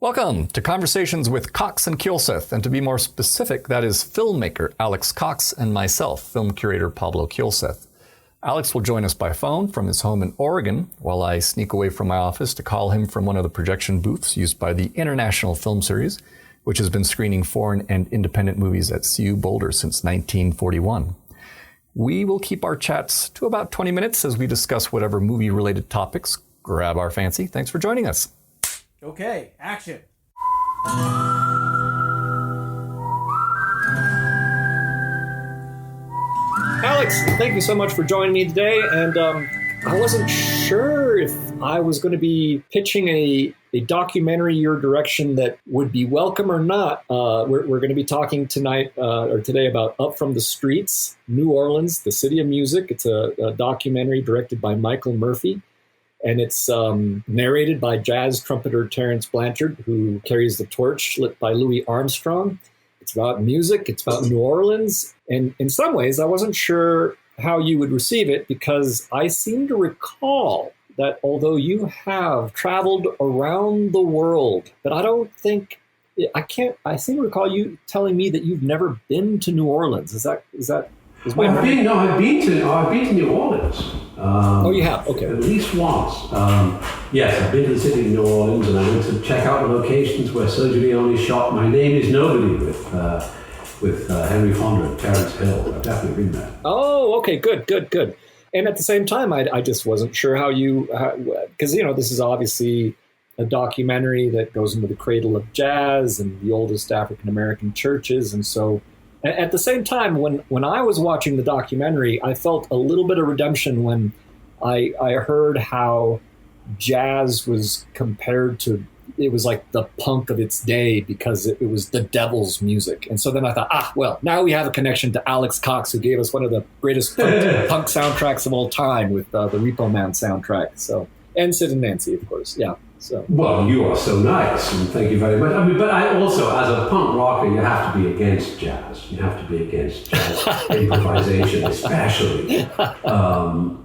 Welcome to Conversations with Cox and Kielseth, and to be more specific, that is filmmaker Alex Cox and myself, film curator Pablo Kielseth. Alex will join us by phone from his home in Oregon, while I sneak away from my office to call him from one of the projection booths used by the International Film Series, which has been screening foreign and independent movies at CU Boulder since 1941. We will keep our chats to about 20 minutes as we discuss whatever movie-related topics grab our fancy. Thanks for joining us. Okay, action. Alex, thank you so much for joining me today. And I wasn't sure if I was going to be pitching a documentary your direction that would be welcome or not. We're going to be talking tonight or today about Up From the Streets, New Orleans, the City of Music. It's a documentary directed by Michael Murphy. And it's narrated by jazz trumpeter Terrence Blanchard, who carries the torch lit by Louis Armstrong. It's about music. It's about New Orleans. And in some ways, I wasn't sure how you would receive it because I seem to recall that although you have traveled around the world, but I seem to recall you telling me that you've never been to New Orleans. Is my I've been to New Orleans. You have? Okay. At least once. Yes, I've been to the city of New Orleans, and I went to check out the locations where Sergio Leone shot My Name Is Nobody with Henry Fonda and Terrence Hill. I've definitely been there. Oh, okay, good. And at the same time, I just wasn't sure because this is obviously a documentary that goes into the cradle of jazz and the oldest African American churches, and so. At the same time, when I was watching the documentary, I felt a little bit of redemption when I heard how jazz was compared to, it was like the punk of its day because it was the devil's music. And so then I thought, now we have a connection to Alex Cox, who gave us one of the greatest punk soundtracks of all time with the Repo Man soundtrack. So, and Sid and Nancy, of course. Yeah. So. Well, you are so nice, and thank you very much. But I also, as a punk rocker, you have to be against jazz. You have to be against jazz improvisation, especially. And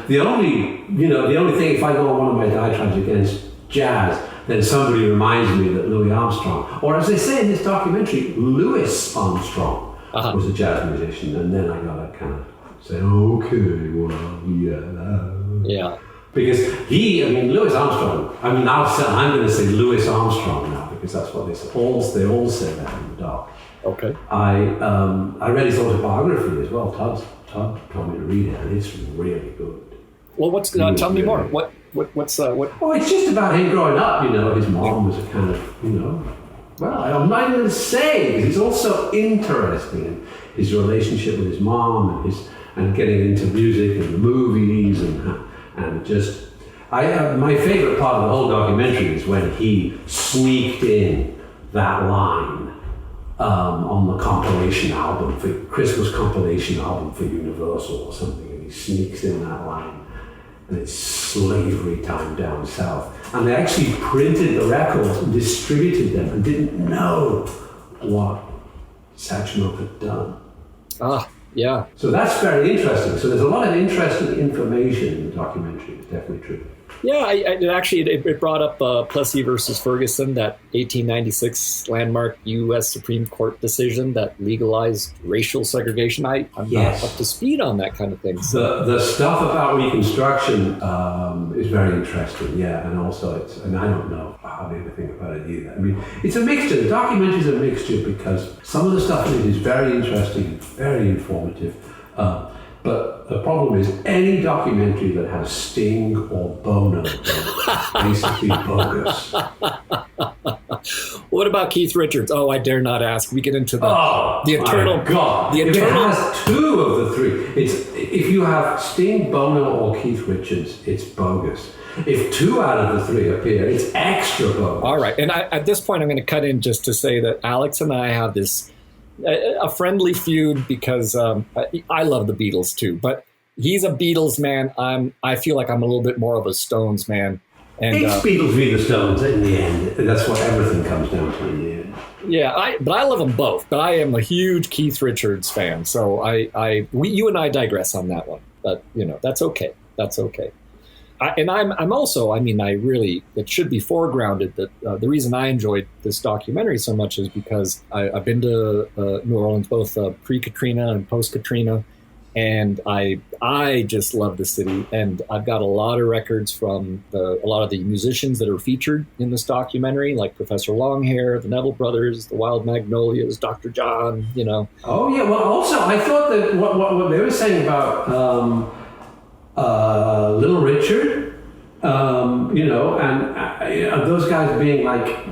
the only thing, if I go on one of my diatribes against jazz, then somebody reminds me that Louis Armstrong, or as they say in this documentary, Louis Armstrong was a jazz musician, and then I gotta kind of say, okay, well, yeah. Because Louis Armstrong, I'm going to say Louis Armstrong now because that's what they all say that in the doc. Okay. I read his autobiography as well. Todd told me to read it, and it's really good. Well, tell me more. What's Oh, it's just about him growing up. His mom was a kind of, well, I'm not even going to say because it's also interesting in his relationship with his mom and getting into music and the movies and just, my favorite part of the whole documentary is when he sneaked in that line on the compilation album, for Christmas compilation album for Universal or something, and he sneaks in that line, and it's slavery time down south. And they actually printed the records and distributed them and didn't know what Satchmo had done. Yeah. So that's very interesting. So there's a lot of interesting information in the documentary. It's definitely true. Yeah, it brought up Plessy versus Ferguson, that 1896 landmark U.S. Supreme Court decision that legalized racial segregation. I'm not up to speed on that kind of thing. So. The stuff about Reconstruction is very interesting, yeah, and also and I don't know hardly anything about it either. It's a mixture. The documentary is a mixture because some of the stuff in it is very interesting, very informative. But the problem is any documentary that has Sting or Bono is basically bogus. What about Keith Richards? Oh, I dare not ask. We get into the eternal. My God. If it has two of the three, if you have Sting, Bono, or Keith Richards, it's bogus. If two out of the three appear, it's extra bogus. All right, and at this point, I'm going to cut in just to say that Alex and I have a friendly feud because I love the Beatles too, but he's a Beatles man. I feel like I'm a little bit more of a Stones man. And it's Beatles v. the Stones in the end. That's what everything comes down to in the end. Yeah, but I love them both. But I am a huge Keith Richards fan, so you and I digress on that one. But that's okay. That's okay. I'm also, I mean, it should be foregrounded that the reason I enjoyed this documentary so much is because I've been to New Orleans both pre-Katrina and post-Katrina, and I just love the city, and I've got a lot of records from a lot of the musicians that are featured in this documentary, like Professor Longhair, the Neville Brothers, the Wild Magnolias, Dr. John, you know. Oh yeah, well also I thought that what they were saying about Little Richard, and those guys being like,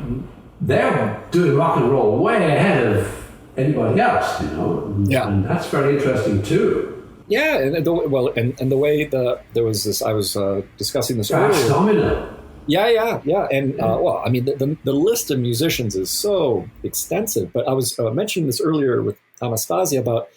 they're doing rock and roll way ahead of anybody else, Yeah. And that's very interesting too. Yeah, and the way there was this, I was discussing this Fast earlier. Domino. Yeah, and well, I mean, the list of musicians is so extensive. But I was mentioning this earlier with Anastasia about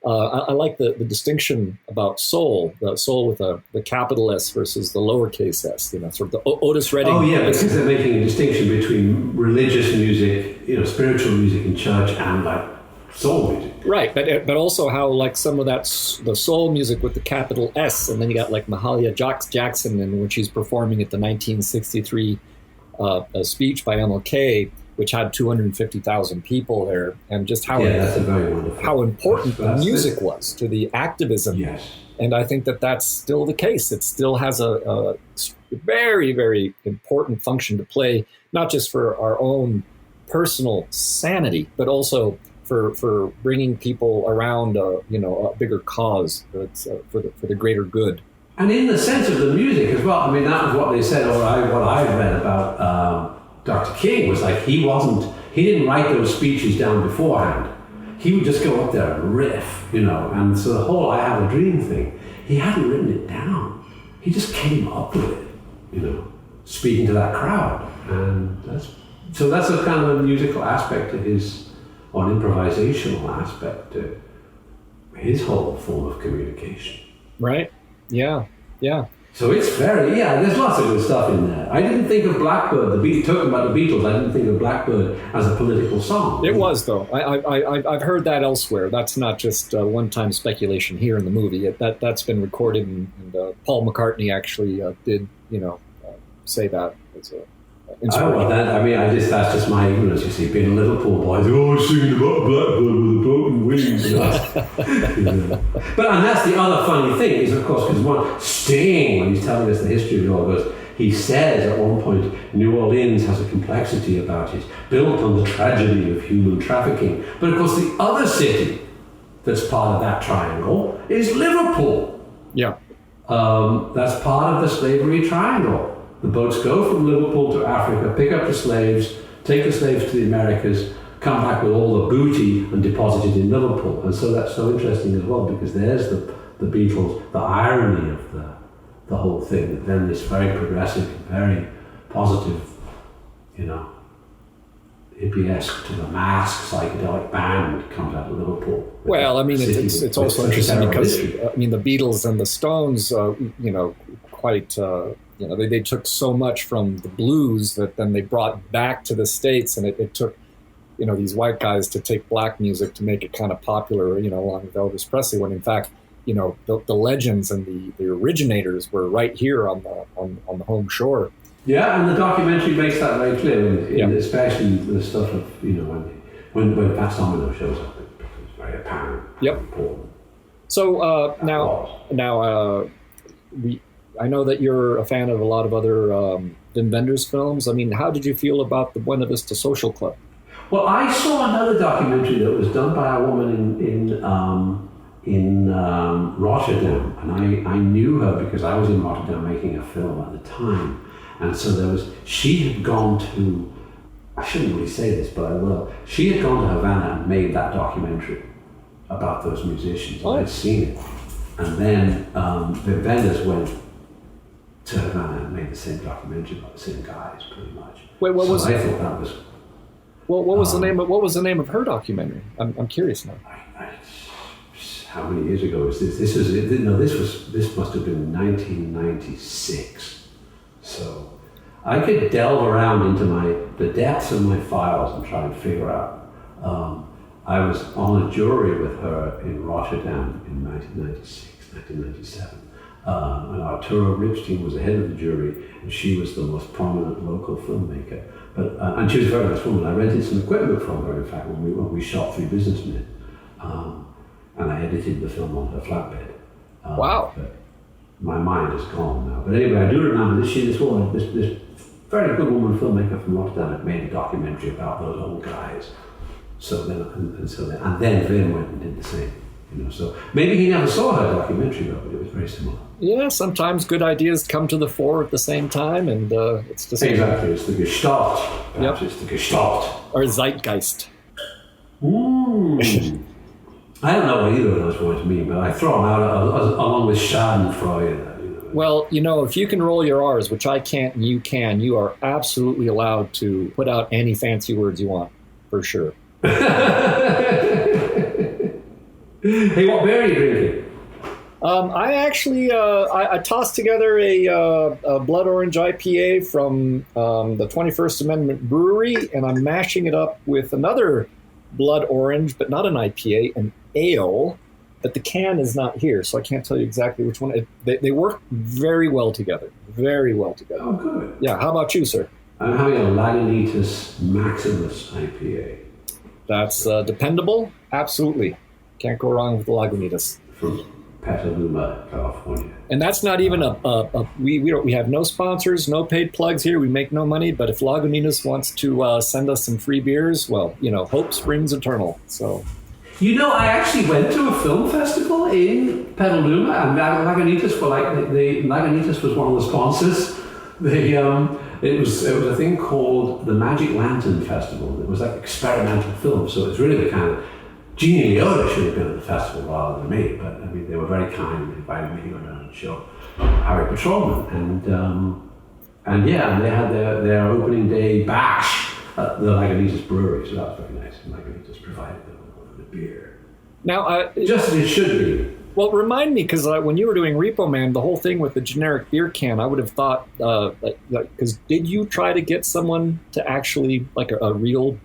I like the distinction about soul, the soul with the capital S versus the lowercase s. Sort of the Otis Redding. Oh yeah, because they're making a distinction between religious music, spiritual music in church, and like soul music. Right, but also how like some of the soul music with the capital S, and then you got like Mahalia Jackson, and when she's performing at the 1963 speech by MLK, which had 250,000 people there, and just how that's a very wonderful. How important the music was to the activism. Yes, and I think that's still the case. It still has a very, very important function to play, not just for our own personal sanity, but also for bringing people around a bigger cause that's for the greater good. And in the sense of the music as well, I mean, that was what they said, or what I read about Dr. King was like, he didn't write those speeches down beforehand. He would just go up there and riff, and so the whole I Have a Dream thing, he hadn't written it down. He just came up with it, speaking to that crowd. And that's a kind of a musical aspect to his, or an improvisational aspect to his whole form of communication. Right? Yeah. So it's there's lots of good stuff in there. I didn't think of Blackbird, talking about the Beatles, I didn't think of Blackbird as a political song. It was, though. I've heard that elsewhere. That's not just one-time speculation here in the movie. That's been recorded, and Paul McCartney actually did, say that as a inspiration. That's just my ignorance, you see, being a Liverpool boy, singing about a blackbird with a broken wing. And that's the other funny thing, is of course, because one Sting, when he's telling us the history of it all, goes, he says at one point, New Orleans has a complexity about it, built on the tragedy of human trafficking. But of course, the other city that's part of that triangle is Liverpool. Yeah. That's part of the slavery triangle. The boats go from Liverpool to Africa, pick up the slaves, take the slaves to the Americas, come back with all the booty and deposit it in Liverpool. And so that's so interesting as well, because there's the Beatles, the irony of the whole thing, that then this very progressive, very positive, hippie-esque to the mask psychedelic band comes out of Liverpool. Well, I mean, it's also interesting because, the Beatles and the Stones, quite... they took so much from the blues that then they brought back to the States, and it took, these white guys to take black music to make it kind of popular, along with Elvis Presley, when in fact, the legends and the originators were right here on the home shore. Yeah, and the documentary makes that very clear, especially the stuff of, when Fats Domino shows up, it becomes very apparent. Yep. Important. So I know that you're a fan of a lot of other Wim Wenders films. I mean, how did you feel about the Buena Vista Social Club? Well, I saw another documentary that was done by a woman in Rotterdam, and I knew her because I was in Rotterdam making a film at the time. And so she had gone to, I shouldn't really say this, but I will. She had gone to Havana and made that documentary about those musicians. Oh. I'd seen it. And then the Wenders went to Havana and made the same documentary about the same guys, pretty much. Wait, what was? I thought that was. Well, what was the name? What was the name of her documentary? I'm curious now. How many years ago was this? This must have been 1996. So I could delve around into the depths of my files and try and figure out. I was on a jury with her in Rotterdam in 1996, 1997. And Arturo Ripstein was the head of the jury, and she was the most prominent local filmmaker. But and she was a very nice woman. I rented some equipment from her, in fact, when we shot Three Businessmen, and I edited the film on her flatbed. Wow! But my mind is gone now. But anyway, I do remember this woman, this very good woman filmmaker from Rotterdam, had made a documentary about those old guys. So then, and then Vin went and did the same. So maybe he never saw her documentary, though, but it was very similar. Yeah, sometimes good ideas come to the fore at the same time, and it's just exactly. It's the Gestalt. Perhaps it's the Gestalt or Zeitgeist. I don't know what either of those words mean, but I throw them out along with Schadenfreude. Well, if you can roll your R's, which I can't, and you can, you are absolutely allowed to put out any fancy words you want, for sure. Hey, what beer are you drinking? I actually I tossed together a Blood Orange IPA from the 21st Amendment Brewery, and I'm mashing it up with another Blood Orange, but not an IPA, an ale. But the can is not here, so I can't tell you exactly which one. They work very well together. Very well together. Oh, good. Yeah. How about you, sir? I'm having a Lagunitas Maximus IPA. That's dependable. Absolutely. Can't go wrong with the Lagunitas. From Petaluma, California. And that's not even we have no sponsors, no paid plugs here. We make no money, but if Lagunitas wants to send us some free beers, well, hope springs eternal. So, I actually went to a film festival in Petaluma, and Lagunitas were Lagunitas was one of the sponsors. It was a thing called the Magic Lantern Festival. It was like experimental film, so it's really the kind of Genie Leota should have been at the festival rather than me, but I mean they were very kind and invited me to go down and show Harry Patrolman, and they had their opening day bash at the Lagunitas Brewery, so that was very nice. And Lagunitas provided them with the beer. Now, just as it should be. Well, remind me, because when you were doing Repo Man, the whole thing with the generic beer can, I would have thought, because did you try to get someone to actually like a real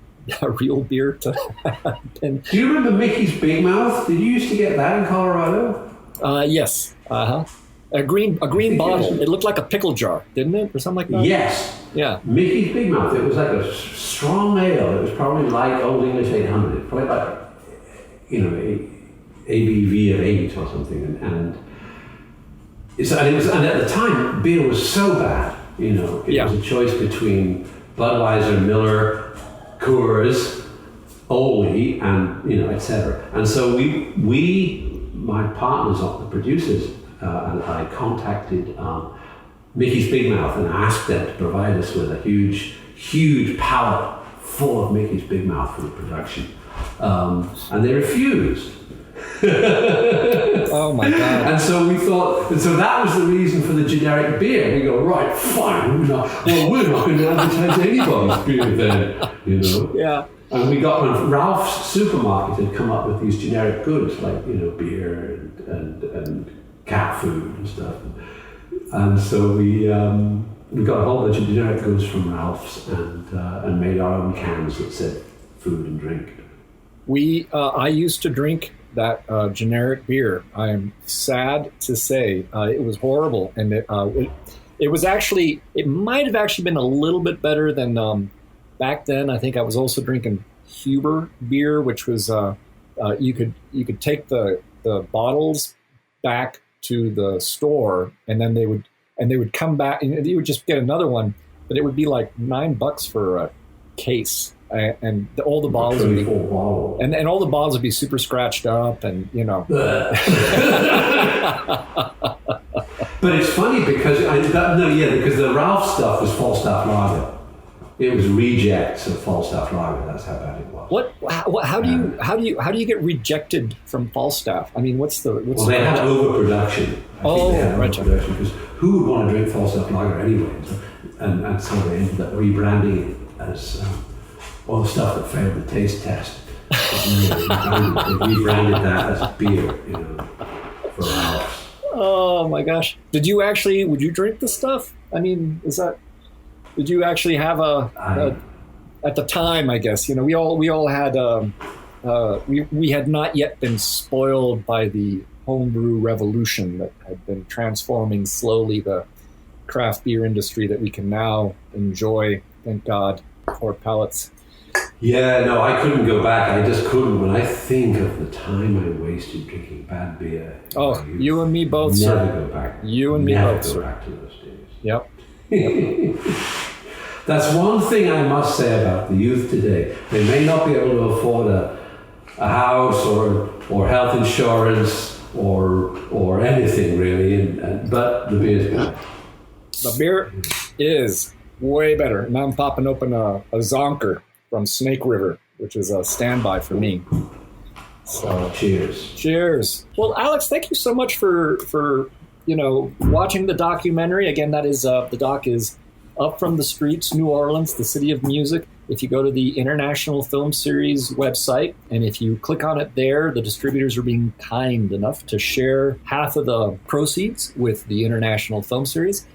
beer to happen? Do you remember Mickey's Big Mouth? Did you used to get that in Colorado? Yes. A green bottle. It looked like a pickle jar, didn't it, or something like that? Yes. Yeah. Mickey's Big Mouth. It was like a strong ale. It was probably like Old English 800. Probably like ABV of 8 or something, and at the time beer was so bad. It was a choice between Budweiser, Miller, Coors, Ole, and etc. And so my partners, the producers, and I contacted Mickey's Big Mouth and asked them to provide us with a huge pallet full of Mickey's Big Mouth for the production, and they refused. Oh my God. And so we thought, and so that was the reason for the generic beer. We go, right, fine, we're not going to advertise anybody's beer then, Yeah. And we got when Ralph's supermarket had come up with these generic goods like, beer and cat food and stuff. And so we got a whole bunch of generic goods from Ralph's and made our own cans that said food and drink. I used to drink that generic beer. I am sad to say it was horrible, and it might have actually been a little bit better than back then. I think I was also drinking Huber beer, which was you could take the bottles back to the store, and then they would come back, and you would just get another one, but it would be like $9 for a case. And all the bottles would be, and all the bottles would be super scratched up, and But it's funny because because the Ralph stuff was Falstaff lager. It was rejects of Falstaff lager. That's how bad it was. How do you get rejected from Falstaff? I mean, what's they had overproduction. Overproduction, because who would want to drink Falstaff lager anyway? And so they ended up rebranding it as. All the stuff that failed the taste test. They rebranded that as beer, for Ralph's. Oh my gosh! Would you drink the stuff? I mean, did you actually have at the time? I guess we all had we had not yet been spoiled by the homebrew revolution that had been transforming slowly the craft beer industry that we can now enjoy, thank God, for palates. Yeah, no, I couldn't go back. I just couldn't. When I think of the time I wasted drinking bad beer. Oh, you and me both, sir. Never go back. You and me both, sir. Never go back to those days. Yep. That's one thing I must say about the youth today. They may not be able to afford a house or health insurance or anything really, but the beer is better. The beer is way better. And I'm popping open a Zonker from Snake River, which is a standby for me. So cheers. Cheers. Well, Alex, thank you so much for watching the documentary. Again, that is the doc is Up from the Streets, New Orleans, the City of Music. If you go to the International Film Series website, and if you click on it there, the distributors are being kind enough to share half of the proceeds with the International Film Series,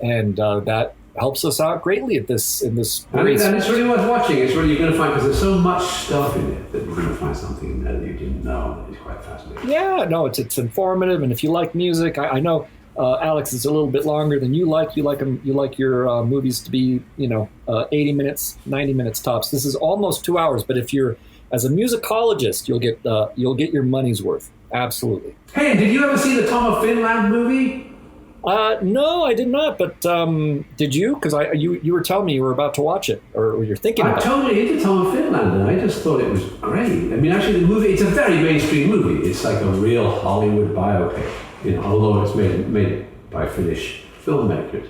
and that helps us out greatly in this. And it's really worth watching. It's really, you're going to find, because there's so much stuff in it that you're going to find something in there that you didn't know that is quite fascinating. Yeah, no, it's informative, and if you like music, I know. Alex, it's a little bit longer than you like. You like your movies to be, 80 minutes, 90 minutes tops. This is almost 2 hours. But if you're, as a musicologist, you'll get your money's worth. Absolutely. Hey, did you ever see the Tom of Finland movie? No, I did not. But did you? Because you were telling me you were about to watch it, or you're thinking about it. I'm totally into Tom of Finland, and I just thought it was great. I mean, actually, the movie, it's a very mainstream movie. It's like a real Hollywood biopic. Although it's made by Finnish filmmakers.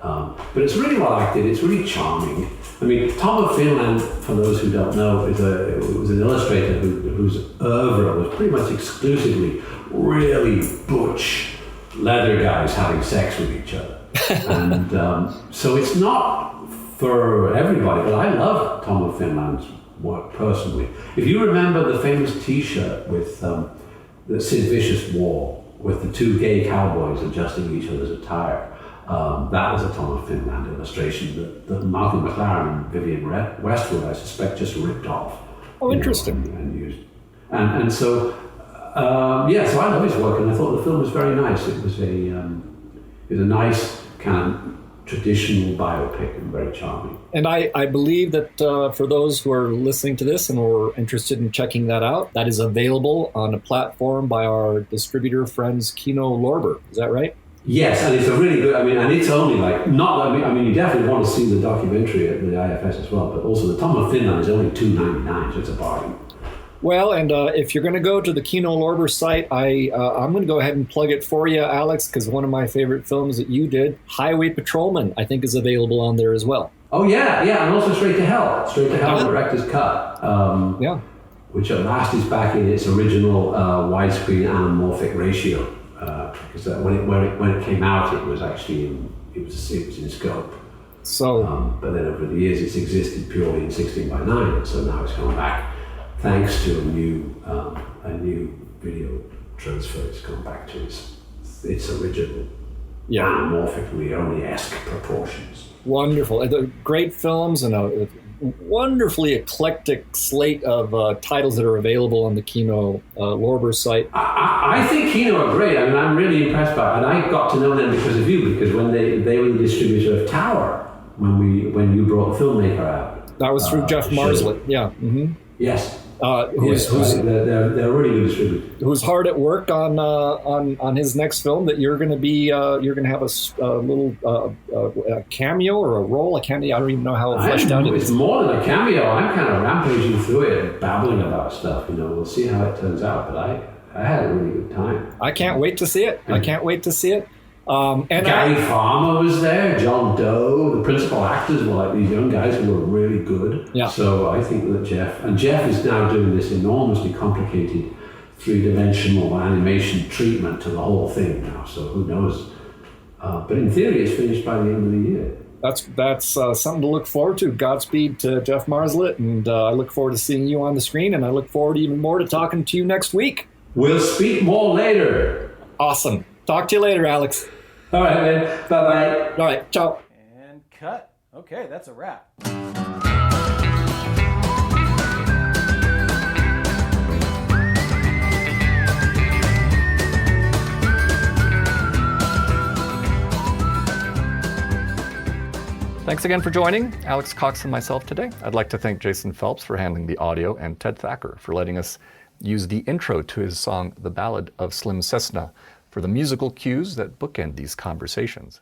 But it's really well acted, it's really charming. I mean, Tom of Finland, for those who don't know, was an illustrator whose oeuvre was pretty much exclusively really butch leather guys having sex with each other. And so it's not for everybody, but I love Tom of Finland's work personally. If you remember the famous t-shirt with that Sid Vicious wore, with the two gay cowboys adjusting each other's attire. That was a Tom of Finland illustration that Malcolm McLaren and Vivian Westwood, I suspect, just ripped off. Oh, interesting. And used. And so, so I love his work, and I thought the film was very nice. It was a nice kind of traditional biopic and very charming. And I believe that for those who are listening to this and who are interested in checking that out, that is available on a platform by our distributor friends Kino Lorber. Is that right? Yes, and it's a really good, and it's only you definitely want to see the documentary at the IFS as well, but also the Tom of Finland is only $2.99, so it's a bargain. Well, and if you're going to go to the Kino Lorber site, I'm going to go ahead and plug it for you, Alex, because one of my favorite films that you did, Highway Patrolman, I think is available on there as well. Oh, yeah, and also Straight to Hell, Director's Cut, which at last is back in its original widescreen anamorphic ratio, because when it came out, it was actually it was in scope. So, but then over the years, it's existed purely in 16:9, and so now it's come back. Thanks to a new video transfer, it's gone back to its original anamorphic, Leone-esque proportions. Wonderful. Great films and a wonderfully eclectic slate of titles that are available on the Kino Lorber site. I think Kino are great. I mean, I'm really impressed by it. And I got to know them because of you, because when they were the distributor of Tower, when you brought the filmmaker out. That was through Jeff Marslett, yeah. Mm-hmm. Yes. They're really good distributors. Who's hard at work on his next film that you're going to be you're going to have a little a cameo or a role. I don't even know how fleshed out it is. It's more than a cameo. I'm kind of rampaging through it, babbling about stuff. We'll see how it turns out. But I had a really good time. I can't wait to see it. And Gary Farmer was there, John Doe. The principal actors were like these young guys who were really good. Yeah. So I think that Jeff is now doing this enormously complicated three-dimensional animation treatment to the whole thing now. So who knows? But in theory, it's finished by the end of the year. That's something to look forward to. Godspeed to Jeff Marslett, and I look forward to seeing you on the screen, and I look forward even more to talking to you next week. We'll speak more later. Awesome. Talk to you later, Alex. All right, man. Bye-bye. All right, ciao. And cut. Okay, that's a wrap. Thanks again for joining Alex Cox and myself today. I'd like to thank Jason Phelps for handling the audio and Ted Thacker for letting us use the intro to his song, The Ballad of Slim Cessna, for the musical cues that bookend these conversations.